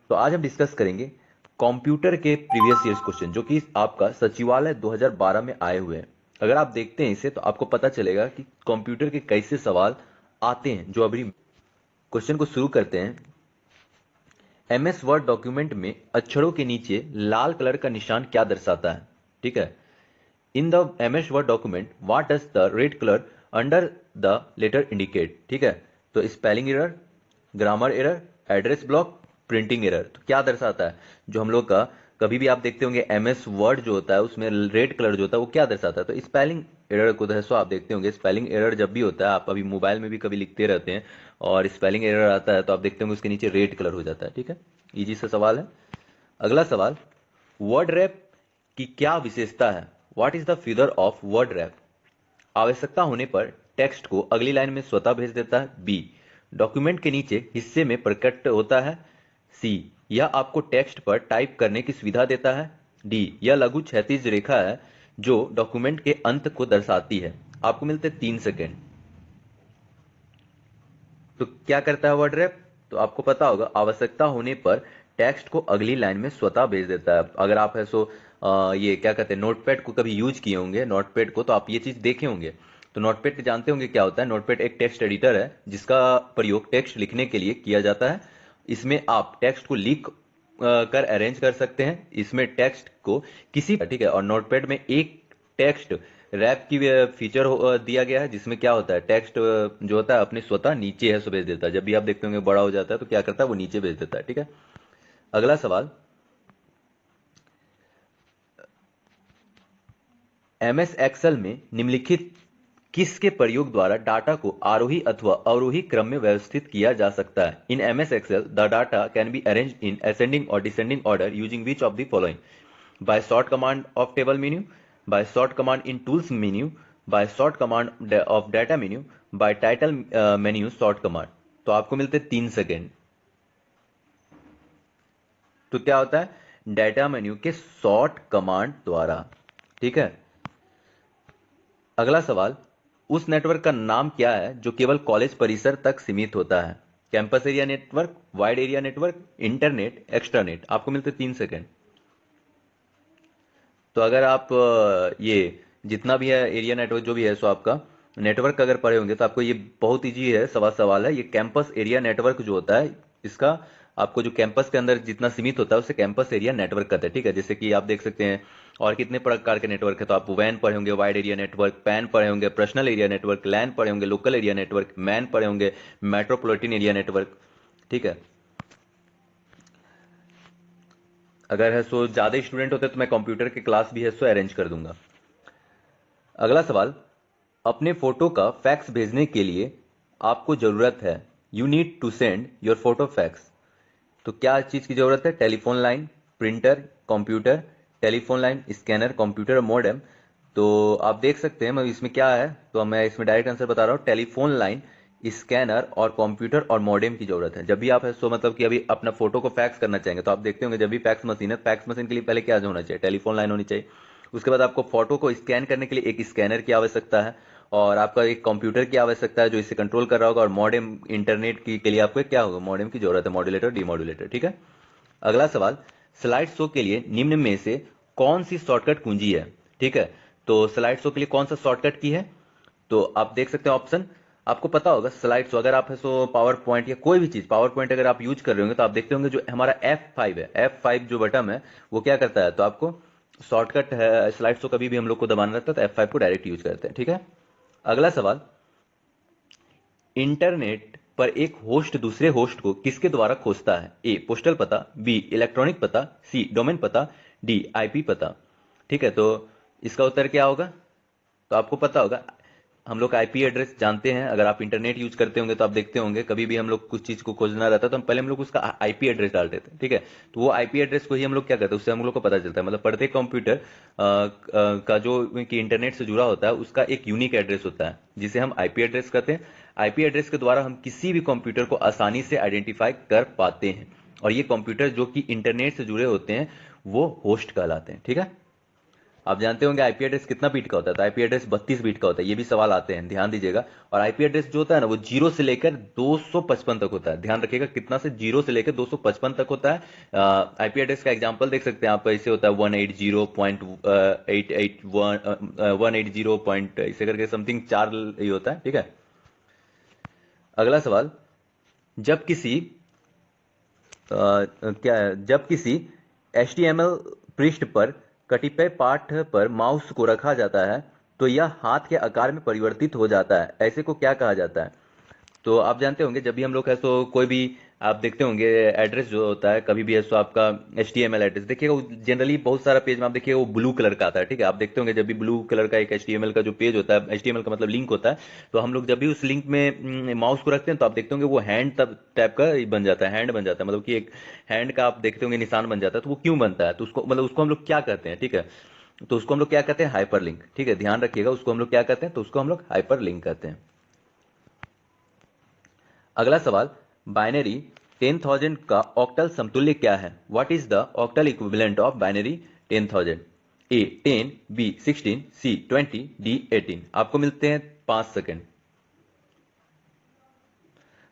तो आज हम डिस्कस करेंगे कंप्यूटर के प्रीवियस ईयर्स क्वेश्चन जो कि आपका सचिवालय 2012 में आए हुए हैं। अगर आप देखते हैं इसे तो आपको पता चलेगा कि कंप्यूटर के कैसे सवाल आते हैं। जो अभी क्वेश्चन को शुरू करते हैं। एमएस वर्ड डॉक्यूमेंट में अक्षरों के नीचे लाल कलर का निशान क्या दर्शाता है? ठीक है। In the MS Word document what does the red colour under the letter indicate? ठीक है। तो spelling error, grammar error, address block, printing error. तो क्या दर्शाता है जो हम लोग का कभी भी आप देखते होंगे एमएस वर्ड जो होता है उसमें रेड कलर जो होता है वो क्या दर्शाता है? तो स्पेलिंग एरर को दर्शो। आप देखते होंगे स्पेलिंग एरर जब भी होता है, आप अभी मोबाइल में भी कभी लिखते रहते हैं और स्पेलिंग एरर आता है तो आप देखते होंगे उसके नीचे रेड कलर हो जाता है। ठीक है, इजी सा सवाल है। अगला सवाल, वर्ड रैप की क्या विशेषता है? What is the feature of word rap? आवश्यकता होने पर टेक्स्ट को अगली लाइन में स्वतः भेज देता है। बी, डॉक्यूमेंट के नीचे हिस्से में प्रकट होता है। सी, यह आपको टेक्स्ट पर टाइप करने की सुविधा देता है। डी, यह लघु क्षैतिज रेखा है जो डॉक्यूमेंट के अंत को दर्शाती है। आपको मिलते 3 सेकेंड। तो क्या करता है वर्ड रैप? तो आपको पता होगा आवश्यकता होने पर टेक्स्ट को अगली लाइन में स्वतः भेज देता है। अगर आप है सो ये क्या कहते हैं नोटपैड को कभी यूज किए होंगे, नोटपैड को, तो आप ये चीज देखे होंगे। तो नोटपैड जानते होंगे क्या होता है। नोटपैड एक टेक्स्ट एडिटर है जिसका प्रयोग टेक्स्ट लिखने के लिए किया जाता है। इसमें आप टेक्स्ट को लिख कर अरेंज कर सकते हैं। इसमें टेक्स्ट को किसी, ठीक है, और नोटपैड में एक टेक्स्ट रैप की फीचर दिया गया है जिसमें क्या होता है टेक्स्ट जो होता है अपने स्वतः नीचे है सो भेज देता है। जब भी आप देखते होंगे बड़ा हो जाता है तो क्या करता है वो नीचे भेज देता है। ठीक है। अगला सवाल, एमएस एक्सेल में निम्नलिखित किसके प्रयोग द्वारा डाटा को आरोही अथवा अवरोही क्रम में व्यवस्थित किया जा सकता है? In M S Excel the data can be arranged in ascending और descending order using which of the following? by short command of table menu, by short command in tools menu, by short command of data menu, by title menu short command। तो आपको मिलते 3 second. तो क्या होता है data menu के short command द्वारा। ठीक है। अगला सवाल, उस नेटवर्क का नाम क्या है जो केवल कॉलेज परिसर तक सीमित होता है? Campus area network, wide area network, internet, extranet. आपको मिलते 3 सेकेंड। तो अगर आप ये जितना भी है एरिया नेटवर्क जो भी है सो आपका नेटवर्क अगर पढ़े होंगे तो आपको ये बहुत इजी है। सवाल है ये कैंपस एरिया नेटवर्क जो होता है इसका आपको जो कैंपस के अंदर जितना सीमित होता है उसे कैंपस एरिया नेटवर्क कहते हैं। ठीक है, जैसे कि आप देख सकते हैं और कितने प्रकार के नेटवर्क है। तो आप वैन पढ़े होंगे, वाइड एरिया नेटवर्क, पैन पढ़े होंगे, पर्सनल एरिया नेटवर्क, लैन पढ़े होंगे, लोकल एरिया नेटवर्क, मैन पढ़े होंगे, मेट्रोपॉलिटन एरिया नेटवर्क। ठीक है। अगर है सो ज्यादा स्टूडेंट होते तो मैं कंप्यूटर के क्लास भी है सो अरेंज कर दूंगा। अगला सवाल, अपने फोटो का फैक्स भेजने के लिए आपको जरूरत है, you need to send your photo fax. तो क्या चीज की जरूरत है? Telephone line, printer, computer, telephone line, scanner, computer, modem. तो आप देख सकते हैं मैं इसमें क्या है, तो मैं इसमें डायरेक्ट आंसर बता रहा हूँ, टेलीफोन लाइन, स्कैनर और कंप्यूटर और मॉडेम की जरूरत है। जब भी आप है सो मतलब कि अभी अपना फोटो को फैक्स करना चाहेंगे तो आप देखते होंगे जब भी फैक्स मशीन है, फैक्स मशीन के लिए पहले क्या होना चाहिए? टेलीफोन लाइन होनी चाहिए। उसके बाद आपको फोटो को स्कैन करने के लिए एक स्कैनर की आवश्यकता है और आपका एक कंप्यूटर की आवश्यकता है जो इसे कंट्रोल कर रहा होगा, और मॉडेम इंटरनेट की के लिए आपको क्या होगा? मॉडेम की जरूरत है, मॉड्यूलेटर, डीमॉड्यूलेटर। ठीक है। अगला सवाल, स्लाइड शो के लिए निम्न में से कौन सी शॉर्टकट कुंजी है? ठीक है। तो स्लाइड शो के लिए कौन सा शॉर्टकट की है? तो आप देख सकते हैं ऑप्शन, आपको पता होगा स्लाइड शो अगर आप है सो पावर पॉइंट या कोई भी चीज पावर पॉइंट अगर आप यूज कर रहे होंगे तो आप देखते होंगे जो हमारा F5 है, F5 जो बटन है वो क्या करता है? तो आपको शॉर्टकट है स्लाइड शो कभी भी हम लोग को दबाना रहता है तो F5 को डायरेक्ट यूज करते हैं। ठीक है। अगला सवाल, इंटरनेट पर एक होस्ट दूसरे होस्ट को किसके द्वारा खोजता है? ए, पोस्टल पता, बी, इलेक्ट्रॉनिक पता, सी, डोमेन पता, डी, आईपी पता। ठीक है। तो इसका उत्तर क्या होगा? तो आपको पता होगा हम लोग आईपी एड्रेस जानते हैं। अगर आप इंटरनेट यूज करते होंगे तो आप देखते होंगे कभी भी हम लोग कुछ चीज को खोजना रहता है तो हम पहले हम लोग उसका आईपी एड्रेस डालते थे। ठीक है। तो वो आईपी एड्रेस को ही हम लोग क्या करते हैं, उससे हम लोग को पता चलता है मतलब प्रत्येक कंप्यूटर का जो कि इंटरनेट से जुड़ा होता है उसका एक यूनिक एड्रेस होता है जिसे हम आईपी एड्रेस कहते हैं। आईपी एड्रेस के द्वारा हम किसी भी कंप्यूटर को आसानी से आइडेंटिफाई कर पाते हैं और ये कंप्यूटर जो कि इंटरनेट से जुड़े होते हैं वो होस्ट कहलाते हैं। ठीक है। आप जानते होंगे आईपी एड्रेस कितना बीट का होता है, तो आईपी एड्रेस 32 बीट का होता है, ये भी सवाल आते हैं, ध्यान दीजिएगा। और आईपी एड्रेस जो होता है ना वो 0 से लेकर 255 तक होता है, ध्यान रखिएगा कितना से 0 से लेकर 255 तक होता है। आईपी एड्रेस का एग्जांपल देख सकते हैं आप, ऐसे होता है 180.881 पॉइंट ऐसे करके समथिंग 4 ये होता है, ठीक है। अगला सवाल, जब किसी जब किसी HTML पृष्ठ पर कतिपय पाठ पर माउस को रखा जाता है तो यह हाथ के आकार में परिवर्तित हो जाता है, ऐसे को क्या कहा जाता है? तो आप जानते होंगे जब भी हम लोग है सो कोई भी आप देखते होंगे एड्रेस जो होता है कभी भी है सो आपका HTML एड्रेस देखिएगा, वो जनरली बहुत सारा पेज में आप देखिएगा वो ब्लू कलर का आता है, ठीक है। आप देखते होंगे जब भी ब्लू कलर का एक HTML का जो पेज होता है, HTML का मतलब लिंक होता है, तो हम लोग जब भी उस लिंक में माउस को रखते हैं तो आप देखते होंगे वो हैंड तब टाइप का बन जाता है, हैंड बन जाता है, मतलब कि एक हैंड का आप देखते होंगे निशान बन जाता है। तो वो क्यों बनता है, तो उसको मतलब उसको हम लोग क्या कहते हैं, ठीक है। तो उसको हम लोग क्या कहते हैं, हाइपर लिंक, ठीक है, ध्यान रखिएगा उसको हम लोग क्या कहते हैं, तो उसको हम लोग हाइपर लिंक कहते हैं। अगला सवाल, बाइनरी 10,000 का ऑक्टल समतुल्य क्या है? What is the octal equivalent of binary 10,000? A 10, B 16, C 20, D 18। आपको मिलते हैं 5 सेकंड।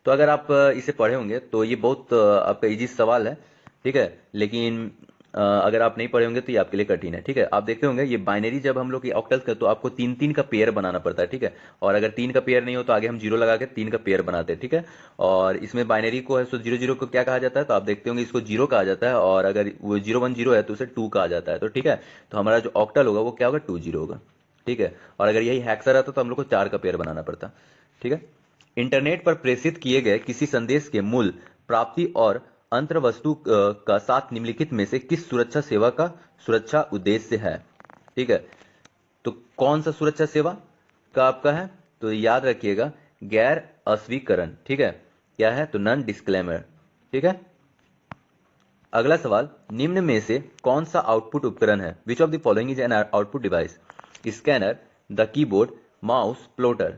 तो अगर आप इसे पढ़े होंगे तो ये बहुत आपका इजी सवाल है, ठीक है, लेकिन अगर आप नहीं पढ़े होंगे तो ये आपके लिए कठिन है, ठीक है। आप देखते होंगे ये बाइनरी जब हम लोग ये ऑक्टल्स का तो आपको 3-3 का पेयर बनाना पड़ता है, ठीक है। और अगर 3 का पेयर नहीं हो तो आगे हम 0 लगा के 3 का पेयर बनाते हैं, ठीक है। और इसमें बाइनरी को है सो 0 0 को क्या कहा जाता है, तो आप देखते होंगे इसको 0 कहा जाता है, और अगर वो 0 1 0 है तो उसे 2 कहा जाता है, तो ठीक है। तो हमारा जो ऑक्टल होगा वो क्या होगा, 2 0 होगा, ठीक है। और अगर यही हेक्सा रहता तो हम लोग को 4 का पेयर बनाना पड़ता, ठीक है। इंटरनेट पर प्रेषित किए गए किसी संदेश के मूल, प्राप्ति और अंतर्वस्तु का साथ निम्नलिखित में से किस सुरक्षा सेवा का सुरक्षा उद्देश्य है, ठीक है। तो कौन सा सुरक्षा सेवा का आपका है, तो याद रखिएगा गैर अस्वीकरण, ठीक है, क्या है, तो नॉन डिस्क्लेमर, ठीक है। अगला सवाल, निम्न में से कौन सा आउटपुट उपकरण है? विच of the following is an output device? Scanner, the keyboard, mouse, plotter.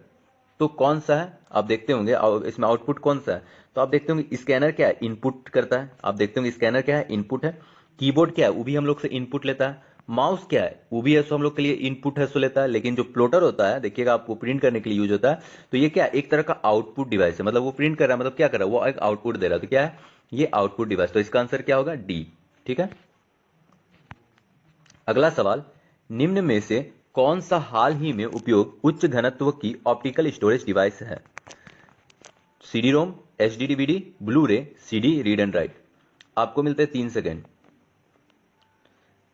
तो कौन सा है, आप देखते होंगे इसमें आउटपुट कौन सा है, तो आप देखते होंगे स्कैनर क्या है, इनपुट करता है, आप देखते होंगे स्कैनर क्या है, इनपुट है। कीबोर्ड क्या है, वो भी हम लोग से इनपुट लेता है। माउस क्या है, वो भी है सो हम लोग के लिए इनपुट है सो लेता है। लेकिन जो प्लॉटर होता है देखिएगा आपको प्रिंट करने के लिए यूज होता है, तो ये क्या है, एक तरह का आउटपुट डिवाइस है, मतलब वो प्रिंट कर रहा है, मतलब क्या कर रहा है, वो एक आउटपुट दे रहा है, तो क्या है, ये आउटपुट डिवाइस। तो इसका आंसर क्या होगा, डी, ठीक है। अगला सवाल, निम्न में से कौन सा हाल ही में उपयोग उच्च घनत्व की ऑप्टिकल स्टोरेज डिवाइस है? CD ROM, HD DVD, blue रे, सीडी रीड एंड राइट। आपको मिलते हैं 3 सेकेंड।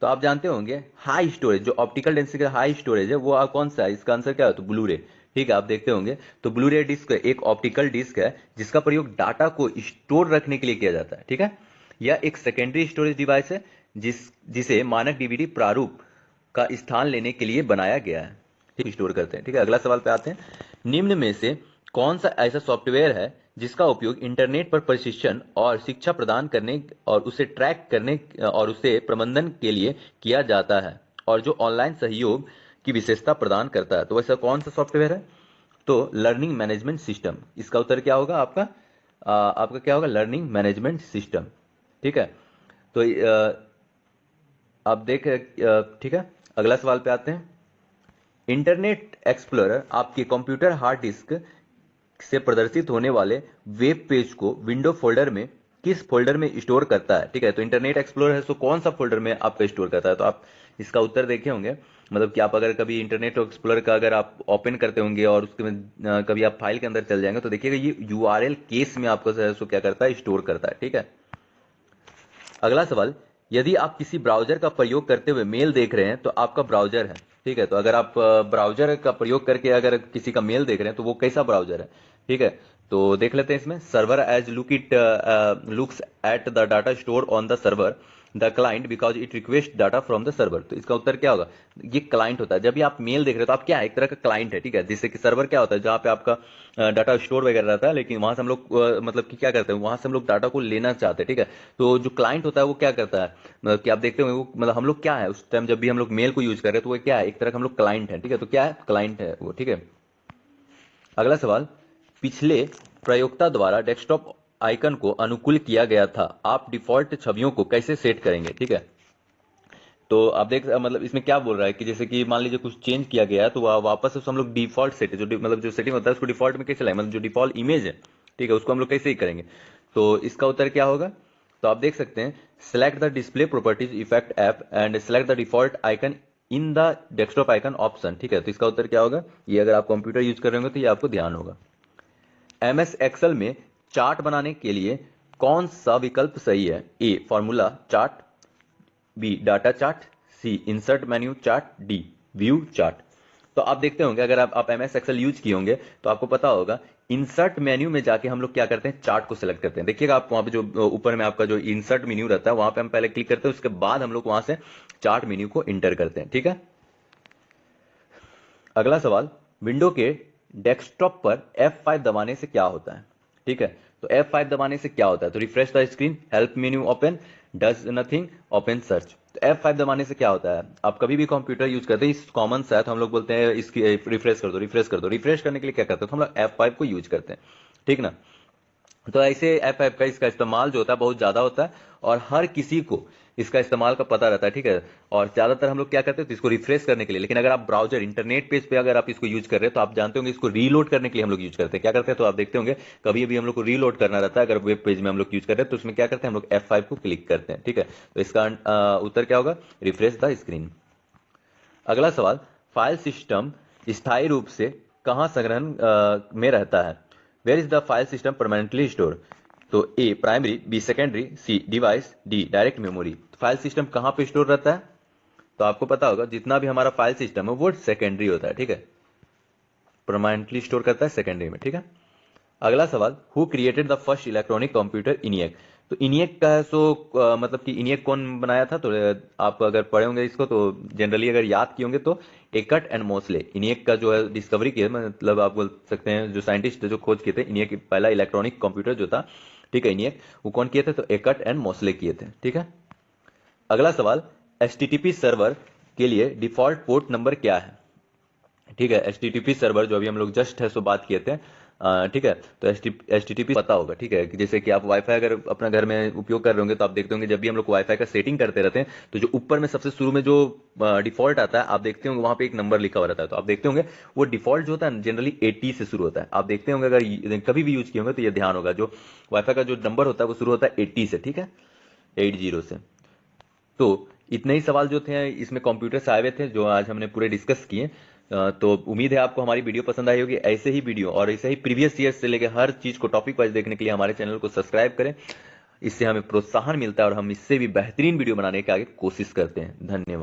तो आप जानते होंगे हाई स्टोरेज, जो ऑप्टिकल डेंसिटी का हाई स्टोरेज है वो कौन सा है, इसका आंसर क्या है, तो ब्लू रे, ठीक है। आप देखते होंगे तो ब्लू रे डिस्क एक ऑप्टिकल डिस्क है जिसका प्रयोग डाटा को स्टोर रखने के लिए किया जाता है, ठीक है। यह एक सेकेंडरी स्टोरेज डिवाइस है जिसे मानक डीवीडी प्रारूप का स्थान लेने के लिए बनाया गया है, ठीक, स्टोर करते हैं, ठीक है। अगला सवाल पे आते हैं, निम्न में से कौन सा ऐसा सॉफ्टवेयर है जिसका उपयोग इंटरनेट पर प्रशिक्षण और शिक्षा प्रदान करने और उसे ट्रैक करने और उसे प्रबंधन के लिए किया जाता है और जो ऑनलाइन सहयोग की विशेषता प्रदान करता है? तो वैसा कौन सा सॉफ्टवेयर है, तो लर्निंग मैनेजमेंट सिस्टम। इसका उत्तर क्या होगा आपका, आपका क्या होगा, लर्निंग मैनेजमेंट सिस्टम, ठीक है। तो आप ठीक है। अगला सवाल पे आते हैं, इंटरनेट एक्सप्लोरर आपके कंप्यूटर हार्ड डिस्क से प्रदर्शित होने वाले वेब पेज को विंडो फोल्डर में किस फोल्डर में स्टोर करता है, ठीक है। तो इंटरनेट एक्सप्लोरर है तो कौन सा फोल्डर में आपका स्टोर करता है, तो आप इसका उत्तर देखे होंगे, मतलब कि आप अगर कभी इंटरनेट एक्सप्लोरर का अगर आप ओपन करते होंगे और उसके में कभी आप फाइल के अंदर चल जाएंगे तो देखिएगा ये यूआरएल केस में आपको क्या करता है, स्टोर करता है, ठीक है। अगला सवाल, यदि आप किसी ब्राउजर का प्रयोग करते हुए मेल देख रहे हैं तो आपका ब्राउजर है, ठीक है। तो अगर आप ब्राउजर का प्रयोग करके अगर किसी का मेल देख रहे हैं तो वो कैसा ब्राउजर है, ठीक है। तो देख लेते हैं इसमें, server as looks at the data store on the server the client because it request data from the server. तो इसका उत्तर क्या होगा, ये क्लाइंट होता है। जब भी आप मेल देख रहे हो तो आप क्या है, एक तरह का क्लाइंट है, ठीक है। जिससे कि सर्वर क्या होता है, जहाँ पे आपका डाटा स्टोर वगैरह रहता है, लेकिन वहां से हम लोग मतलब कि क्या करते हैं, वहां से हम लोग डाटा को लेना चाहते हैं, ठीक है। तो जो क्लाइंट होता है वो क्या करता है, मतलब कि आप देखते होंगे वो मतलब हम लोग क्या है उस टाइम जब भी हम लोग मेल को यूज कर रहे हैं तो वो क्या है, एक तरह का हम लोग क्लाइंट है, ठीक है। तो क्या है, क्लाइंट है वो, ठीक है। अगला सवाल, पिछले प्रयोक्ता द्वारा डेस्कटॉप आइकन को अनुकूल किया गया था, आप डिफॉल्ट छवियों को कैसे सेट करेंगे, ठीक है। तो आप देख मतलब इसमें क्या बोल रहा है कि जैसे कि मान लीजिए कुछ चेंज किया गया है तो वापस से हम लोग डिफॉल्ट सेट मतलब जो सेटिंग होता है उसको डिफॉल्ट में कैसे लाए, मतलब जो डिफॉल्ट इमेज है, ठीक है, उसको हम लोग कैसे ही करेंगे। तो इसका उत्तर क्या होगा, तो आप देख सकते हैं select the display properties effect app and select the default icon in the desktop icon option, ठीक है। तो इसका उत्तर क्या होगा, ये अगर आप कंप्यूटर यूज कर रहे होंगे तो ये आपको ध्यान होगा। एमएस एक्सेल में चार्ट बनाने के लिए कौन सा विकल्प सही है, A formula chart, B data chart, C insert menu chart, D view chart. तो आप देखते होंगे अगर आप एमएस एक्सेल यूज किए होंगे तो आपको पता होगा इंसर्ट मेन्यू में जाके हम लोग क्या करते हैं, चार्ट को सिलेक्ट करते हैं। देखिएगा आप वहां पे जो ऊपर में आपका जो इंसर्ट मेन्यू रहता है वहां पे हम पहले क्लिक करते हैं, उसके बाद हम लोग वहां से चार्ट मेन्यू को इंटर करते हैं, ठीक है। अगला सवाल, विंडो के डेस्कटॉप पर F5 दबाने से क्या होता है, ठीक है। तो F5 दबाने से क्या होता है, तो refresh the screen, help menu open, does nothing, open search. तो F5 दबाने से क्या होता है, आप कभी भी कंप्यूटर यूज करते हैं इस कॉमन सा है तो हम लोग बोलते हैं इसकी रिफ्रेश कर दो, रिफ्रेश कर दो। रिफ्रेश करने के लिए क्या करते हैं तो हम लोग F5 को यूज करते हैं, ठीक ना। तो ऐसे F5 का इसका इस्तेमाल जो होता है बहुत ज्यादा होता है और हर किसी को इसका इस्तेमाल का पता रहता है, ठीक है। और ज्यादातर हम लोग क्या करते हैं तो इसको रिफ्रेश करने के लिए, लेकिन अगर आप ब्राउजर इंटरनेट पेज पे अगर आप इसको यूज कर रहे हैं तो आप जानते होंगे इसको रीलोड करने के लिए हम लोग यूज करते हैं। क्या करते हैं तो आप देखते होंगे कभी भी हम लोग को रीलोड करना रहता है, अगर वेब पेज में हम लोग यूज कर रहे हैं तो उसमें क्या करते हैं हम लोग F5 को क्लिक करते हैं, ठीक है। तो इसका उत्तर क्या होगा, रिफ्रेश द स्क्रीन। अगला सवाल, फाइल सिस्टम स्थायी रूप से कहां संग्रहण में रहता है, where is the file system permanently store. तो A primary, B secondary, C device, D direct memory. File system कहां पे स्टोर रहता है, तो आपको पता होगा जितना भी हमारा फाइल सिस्टम है वो सेकेंडरी होता है, ठीक है, परमानेंटली स्टोर करता है सेकेंडरी में, ठीक है। अगला सवाल, who created the first electronic computer ENIAC. तो इनियक का है सो मतलब कि इनियक कौन बनाया था, तो आप अगर पढ़े होंगे इसको तो जनरली अगर याद किए होंगे तो एकट एंड मोसले इनियक का जो है डिस्कवरी किया, मतलब आप बोल सकते हैं जो साइंटिस्ट जो खोज किए थे इनियक, पहला इलेक्ट्रॉनिक कंप्यूटर जो था, ठीक है, इनियक, वो कौन किए थे तो एकट एंड मोसले किए थे, ठीक है। अगला सवाल, एचटीटीपी सर्वर के लिए डिफॉल्ट पोर्ट नंबर क्या है, ठीक है। एचटीटीपी सर्वर जो अभी हम लोग जस्ट है सो बात किए थे, ठीक है। तो एचटीटीपी पता होगा, ठीक है, कि जैसे कि आप वाईफाई अगर अपना घर में उपयोग कर रहे होंगे तो आप देखते होंगे जब भी हम लोग वाईफाई का सेटिंग करते रहते हैं तो जो ऊपर में सबसे शुरू में जो डिफॉल्ट आता है आप देखते होंगे वहां पे एक नंबर लिखा हुआ रहता है। तो आप देखते होंगे वो डिफॉल्ट जो होता है जनरली 80 से शुरू होता है। आप देखते होंगे अगर कभी भी यूज किए होंगे तो ये ध्यान होगा जो वाईफाई का जो नंबर होता है वो शुरू होता है 80 से, ठीक है, 80 से। तो इतने ही सवाल जो थे इसमें कंप्यूटर से आए हुए थे जो आज हमने पूरे डिस्कस किए। तो उम्मीद है आपको हमारी वीडियो पसंद आई होगी। ऐसे ही वीडियो और ऐसे ही प्रीवियस ईयर से लेकर हर चीज को टॉपिक वाइज देखने के लिए हमारे चैनल को सब्सक्राइब करें। इससे हमें प्रोत्साहन मिलता है और हम इससे भी बेहतरीन वीडियो बनाने की आगे कोशिश करते हैं। धन्यवाद।